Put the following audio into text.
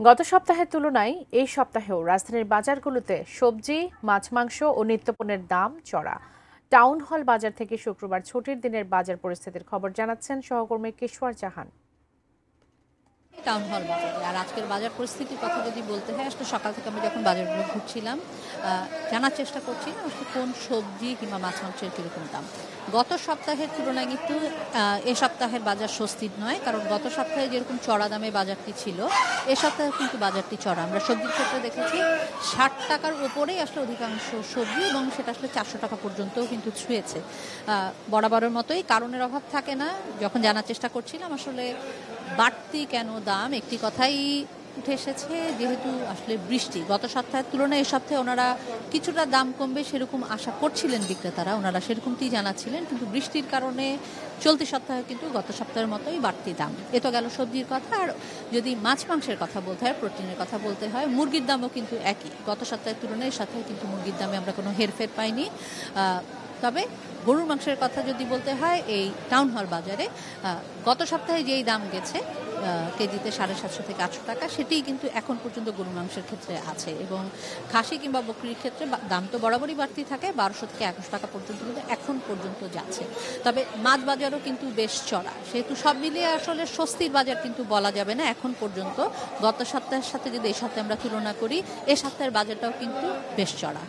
গত সপ্তাহের তুলনায় এই সপ্তাহেও রাজধানীর বাজারগুলোতে সবজি, মাছ, মাংস ও নিত্যপণ্যের দাম চড়া। টাউন হল বাজার থেকে শুক্রবার ছুটির দিনের বাজার পরিস্থিতির খবর জানাচ্ছেন সহকর্মী কিশোর জাহান। টাউন হল বাজারে আর আজকের বাজার পরিস্থিতির কথা যদি বলতে হয়, আসলে সকাল থেকে আমরা যখন বাজারগুলো ঘুরছিলাম জানার চেষ্টা করছি আসলে কোন সবজি কিংবা মাছ মাংসের কীরকম দাম। গত সপ্তাহের তুলনায় কিন্তু এ সপ্তাহের বাজার স্বস্তির নয়, কারণ গত সপ্তাহে যেরকম চড়া দামে বাজারটি ছিল এ সপ্তাহে কিন্তু বাজারটি চড়া। আমরা সবজির ক্ষেত্রে দেখেছি 60 টাকার ওপরেই আসলে অধিকাংশ সবজি, এবং সেটা আসলে 400 টাকা পর্যন্তও কিন্তু ছুঁয়েছে। বরাবরের মতোই কারণের অভাব থাকে না। যখন জানার চেষ্টা করছিলাম আসলে বাড়তি কেন দাম, একটি কথাই উঠে এসেছে, যেহেতু আসলে বৃষ্টি গত সপ্তাহের তুলনায় এ সপ্তাহে ওনারা কিছুটা দাম কমবে সেরকম আশা করছিলেন বিক্রেতারা, ওনারা সেরকমটি জানাচ্ছিলেন, কিন্তু বৃষ্টির কারণে চলতি সপ্তাহে কিন্তু গত সপ্তাহের মতোই বাড়তি দাম। এ তো গেল সবজির কথা। আর যদি মাছ মাংসের কথা বলতে হয়, প্রোটিনের কথা বলতে হয়, মুরগির দামও কিন্তু একই। গত সপ্তাহের তুলনায় এই সপ্তাহে কিন্তু মুরগির দামে আমরা কোনো হেরফের পাইনি। তবে গরুর মাংসের কথা যদি বলতে হয়, এই টাউন হল বাজারে গত সপ্তাহে যেই দাম গেছে কেজিতে 750 থেকে 800 টাকা, সেটিই কিন্তু এখন পর্যন্ত গরুর মাংসের ক্ষেত্রে আছে। এবং খাসি কিংবা বকরির ক্ষেত্রে দাম তো বরাবরই বাড়তি থাকে, 1200 থেকে 1100 টাকা পর্যন্ত কিন্তু এখন পর্যন্ত যাচ্ছে। তবে মাছ বাজারও কিন্তু বেশ চড়া, সেহেতু সব মিলিয়ে আসলে স্বস্তির বাজার কিন্তু বলা যাবে না এখন পর্যন্ত। গত সপ্তাহের সাথে যদি এই সপ্তাহে আমরা তুলনা করি, এ সপ্তাহের বাজারটাও কিন্তু বেশ চড়া।